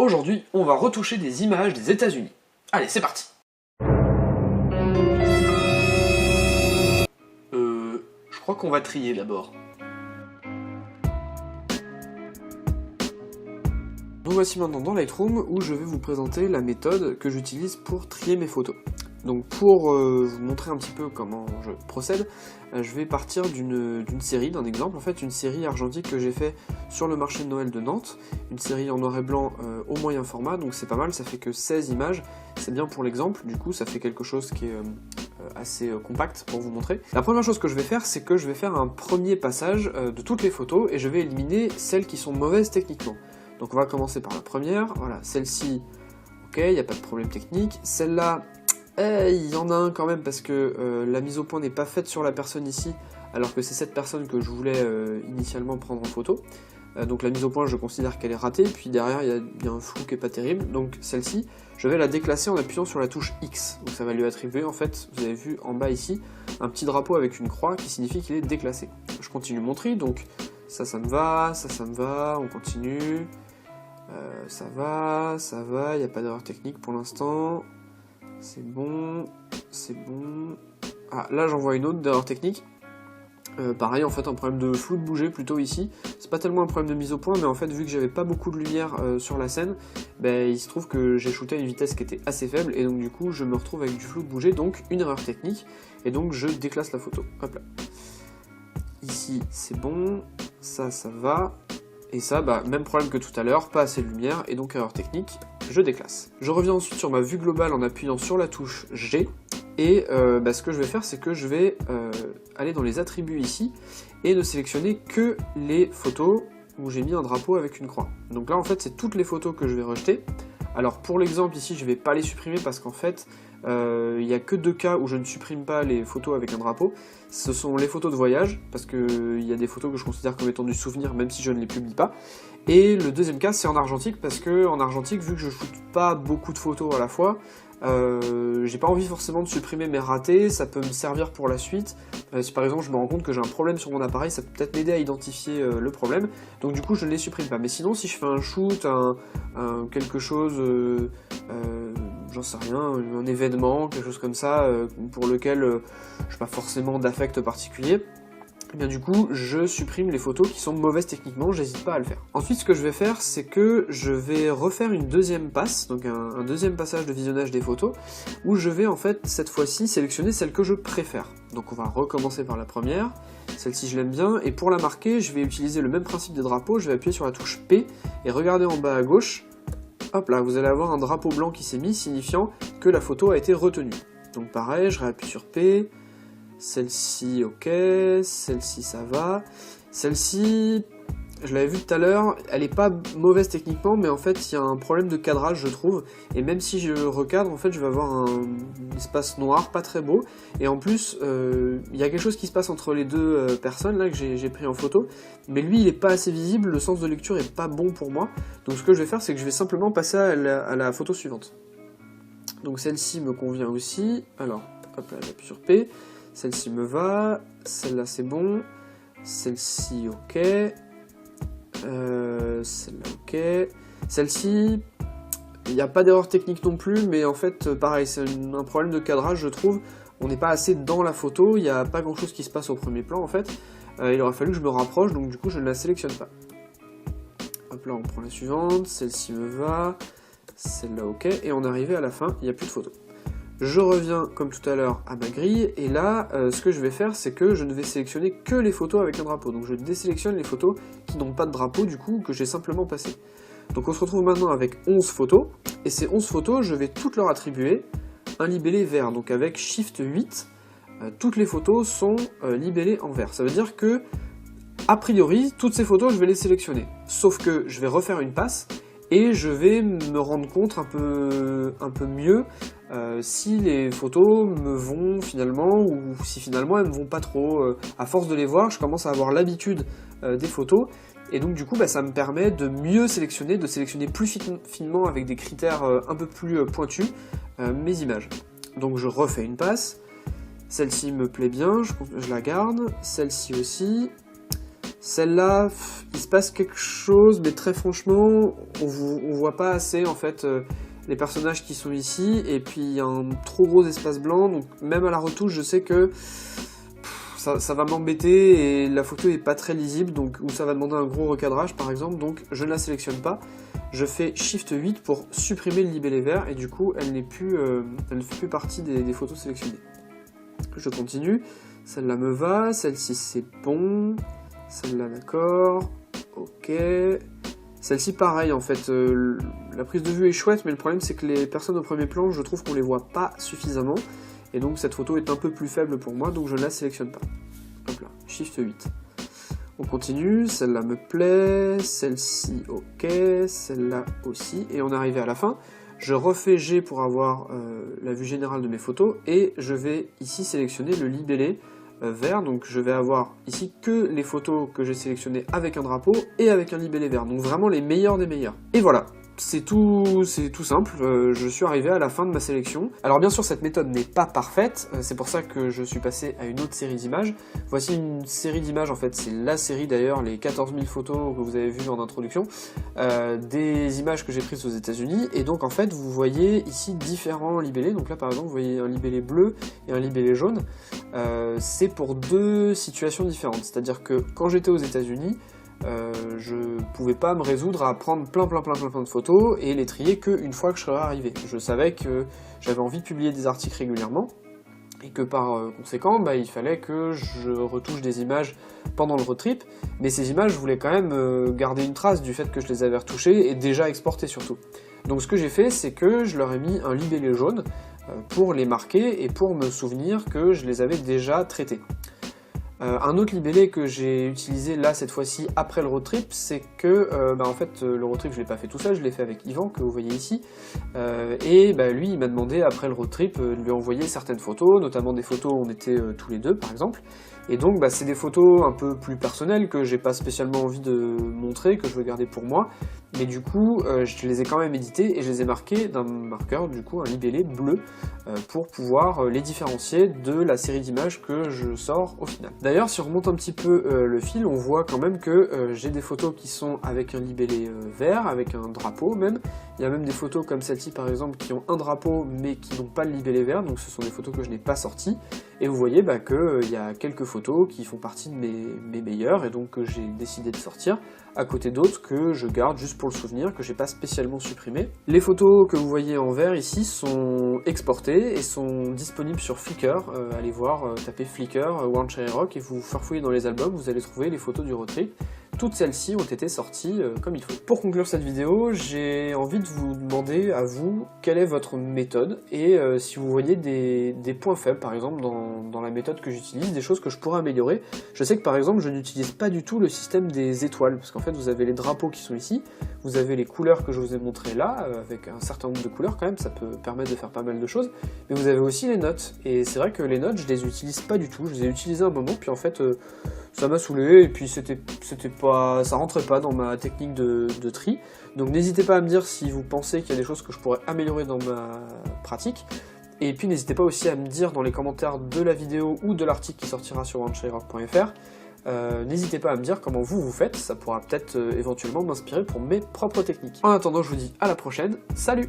Aujourd'hui, on va retoucher des images des États-Unis. Allez, c'est parti. Je crois qu'on va trier d'abord. Nous voici maintenant dans Lightroom où je vais vous présenter la méthode que j'utilise pour trier mes photos. Donc pour vous montrer un petit peu comment je procède, je vais partir d'une série, d'un exemple, en fait une série argentique que j'ai fait sur le marché de Noël de Nantes, une série en noir et blanc au moyen format, donc c'est pas mal, ça fait que 16 images, c'est bien pour l'exemple, du coup ça fait quelque chose qui est assez compact pour vous montrer. La première chose que je vais faire, c'est que je vais faire un premier passage de toutes les photos et je vais éliminer celles qui sont mauvaises techniquement. Donc on va commencer par la première, voilà, celle-ci, ok, il n'y a pas de problème technique, celle-là, il y en a un quand même parce que la mise au point n'est pas faite sur la personne ici, alors que c'est cette personne que je voulais initialement prendre en photo. Donc la mise au point, je considère qu'elle est ratée, et puis derrière il y a un flou qui est pas terrible, donc celle-ci, je vais la déclasser en appuyant sur la touche X. Donc ça va lui attribuer, en fait, vous avez vu en bas ici, un petit drapeau avec une croix qui signifie qu'il est déclassé. Je continue mon tri, donc ça me va, ça me va, on continue, ça va, il n'y a pas d'erreur technique pour l'instant. C'est bon, c'est bon. Ah, là j'en vois une autre d'erreur technique. Pareil, en fait, un problème de flou de bouger plutôt ici. C'est pas tellement un problème de mise au point, mais en fait, vu que j'avais pas beaucoup de lumière sur la scène, ben, il se trouve que j'ai shooté à une vitesse qui était assez faible, et donc du coup, je me retrouve avec du flou de bouger, donc une erreur technique, et donc je déclasse la photo. Hop là. Ici, c'est bon, ça va. Et ça, bah, même problème que tout à l'heure, pas assez de lumière, et donc erreur technique, je déclasse. Je reviens ensuite sur ma vue globale en appuyant sur la touche G, et ce que je vais faire, c'est que je vais aller dans les attributs ici, et ne sélectionner que les photos où j'ai mis un drapeau avec une croix. Donc là, en fait, c'est toutes les photos que je vais rejeter. Alors pour l'exemple ici, je vais pas les supprimer parce qu'en fait, il n'y a que deux cas où je ne supprime pas les photos avec un drapeau. Ce sont les photos de voyage, parce qu'il y a des photos que je considère comme étant du souvenir, même si je ne les publie pas. Et le deuxième cas, c'est en argentique, parce que en argentique, vu que je shoote pas beaucoup de photos à la fois, j'ai pas envie forcément de supprimer mes ratés, ça peut me servir pour la suite. Si par exemple je me rends compte que j'ai un problème sur mon appareil, ça peut peut-être m'aider à identifier le problème, donc du coup je ne les supprime pas. Mais sinon, si je fais un shoot, quelque chose, j'en sais rien, un événement, quelque chose comme ça, pour lequel je n'ai pas forcément d'affect particulier, et bien du coup, je supprime les photos qui sont mauvaises techniquement, j'hésite pas à le faire. Ensuite, ce que je vais faire, c'est que je vais refaire une deuxième passe, donc un deuxième passage de visionnage des photos, où je vais en fait, cette fois-ci, sélectionner celle que je préfère. Donc on va recommencer par la première, celle-ci je l'aime bien, et pour la marquer, je vais utiliser le même principe des drapeaux, je vais appuyer sur la touche P, et regardez en bas à gauche, hop là, vous allez avoir un drapeau blanc qui s'est mis, signifiant que la photo a été retenue. Donc pareil, je réappuie sur P, celle-ci, ok, celle-ci, ça va. Celle-ci, je l'avais vu tout à l'heure, elle est pas mauvaise techniquement, mais en fait, il y a un problème de cadrage, je trouve. Et même si je recadre, en fait, je vais avoir un espace noir, pas très beau. Et en plus, il y a quelque chose qui se passe entre les deux personnes, là, que j'ai pris en photo. Mais lui, il est pas assez visible, le sens de lecture est pas bon pour moi. Donc ce que je vais faire, c'est que je vais simplement passer à la photo suivante. Donc celle-ci me convient aussi. Alors, hop là, j'appuie sur P. Celle-ci me va, celle-là c'est bon, celle-ci ok, celle-là ok, celle-ci, il n'y a pas d'erreur technique non plus, mais en fait pareil, c'est un problème de cadrage je trouve, on n'est pas assez dans la photo, il n'y a pas grand chose qui se passe au premier plan en fait, il aurait fallu que je me rapproche, donc du coup je ne la sélectionne pas. Hop là on prend la suivante, celle-ci me va, celle-là ok, et on est arrivé à la fin, il n'y a plus de photos. Je reviens, comme tout à l'heure, à ma grille, et là, ce que je vais faire, c'est que je ne vais sélectionner que les photos avec un drapeau. Donc je désélectionne les photos qui n'ont pas de drapeau, du coup, que j'ai simplement passé. Donc on se retrouve maintenant avec 11 photos, et ces 11 photos, je vais toutes leur attribuer un libellé vert. Donc avec Shift 8, toutes les photos sont libellées en vert. Ça veut dire que, a priori, toutes ces photos, je vais les sélectionner. Sauf que je vais refaire une passe, et je vais me rendre compte un peu mieux si les photos me vont finalement, ou si finalement elles me vont pas trop. À force de les voir, je commence à avoir l'habitude des photos, et donc du coup ça me permet de mieux sélectionner, de sélectionner plus finement avec des critères un peu plus pointus mes images. Donc je refais une passe, celle-ci me plaît bien, je la garde, celle-ci aussi, Celle-là, il se passe quelque chose, mais très franchement, on voit pas assez en fait les personnages qui sont ici, et puis il y a un trop gros espace blanc, donc même à la retouche, je sais que ça va m'embêter, et la photo est pas très lisible, donc ou ça va demander un gros recadrage par exemple, donc je ne la sélectionne pas. Je fais Shift 8 pour supprimer le libellé vert, et du coup elle ne fait plus partie des photos sélectionnées. Je continue, celle-là me va, celle-ci c'est bon, celle-là d'accord, ok. Celle-ci pareil en fait, la prise de vue est chouette, mais le problème c'est que les personnes au premier plan, je trouve qu'on les voit pas suffisamment, et donc cette photo est un peu plus faible pour moi, donc je ne la sélectionne pas. Hop là, Shift 8. On continue, celle-là me plaît, celle-ci ok, celle-là aussi, et on est arrivé à la fin. Je refais G pour avoir la vue générale de mes photos, et je vais ici sélectionner le libellé vert, donc je vais avoir ici que les photos que j'ai sélectionnées avec un drapeau et avec un libellé vert, donc vraiment les meilleurs des meilleurs. Et voilà, c'est tout simple, je suis arrivé à la fin de ma sélection. Alors bien sûr cette méthode n'est pas parfaite, c'est pour ça que je suis passé à une autre série d'images. Voici une série d'images, en fait c'est la série d'ailleurs, les 14 000 photos que vous avez vues en introduction, des images que j'ai prises aux États-Unis, et donc en fait vous voyez ici différents libellés. Donc là par exemple vous voyez un libellé bleu et un libellé jaune, c'est pour deux situations différentes, c'est-à-dire que quand j'étais aux États-Unis, je pouvais pas me résoudre à prendre plein de photos et les trier qu'une fois que je serais arrivé. Je savais que j'avais envie de publier des articles régulièrement, et que par conséquent, il fallait que je retouche des images pendant le road trip, mais ces images, je voulais quand même garder une trace du fait que je les avais retouchées et déjà exportées surtout. Donc ce que j'ai fait, c'est que je leur ai mis un libellé jaune pour les marquer et pour me souvenir que je les avais déjà traités. Un autre libellé que j'ai utilisé là cette fois-ci après le road trip, c'est que en fait le road trip je l'ai pas fait tout seul, je l'ai fait avec Yvan que vous voyez ici, et lui il m'a demandé après le road trip de lui envoyer certaines photos, notamment des photos où on était tous les deux par exemple, et donc c'est des photos un peu plus personnelles que j'ai pas spécialement envie de montrer, que je veux garder pour moi, mais du coup je les ai quand même éditées et je les ai marquées d'un marqueur, du coup un libellé bleu, pour pouvoir les différencier de la série d'images que je sors au final. D'ailleurs, si on remonte un petit peu le fil, on voit quand même que j'ai des photos qui sont avec un libellé vert, avec un drapeau même. Il y a même des photos comme celle-ci par exemple qui ont un drapeau mais qui n'ont pas le libellé vert, donc ce sont des photos que je n'ai pas sorties. Et vous voyez qu'il y a quelques photos qui font partie de mes meilleures et donc que j'ai décidé de sortir, à côté d'autres que je garde juste pour le souvenir, que j'ai pas spécialement supprimé. Les photos que vous voyez en vert ici sont exportées et sont disponibles sur Flickr. Allez voir, tapez Flickr, One Cherry Rock, et vous farfouillez dans les albums, vous allez trouver les photos du road trip. Toutes celles-ci ont été sorties comme il faut. Pour conclure cette vidéo, j'ai envie de vous demander à vous quelle est votre méthode, et si vous voyez des points faibles par exemple dans la méthode que j'utilise, des choses que je pourrais améliorer. Je sais que par exemple je n'utilise pas du tout le système des étoiles, parce qu'en fait vous avez les drapeaux qui sont ici, vous avez les couleurs que je vous ai montrées là, avec un certain nombre de couleurs quand même, ça peut permettre de faire pas mal de choses, mais vous avez aussi les notes, et c'est vrai que les notes je les utilise pas du tout, je les ai utilisées un moment, puis en fait ça m'a saoulé, et puis ça rentrait pas dans ma technique de tri. Donc n'hésitez pas à me dire si vous pensez qu'il y a des choses que je pourrais améliorer dans ma pratique. Et puis n'hésitez pas aussi à me dire dans les commentaires de la vidéo ou de l'article qui sortira sur onecherryrock.fr. N'hésitez pas à me dire comment vous faites, ça pourra peut-être éventuellement m'inspirer pour mes propres techniques. En attendant, je vous dis à la prochaine, salut!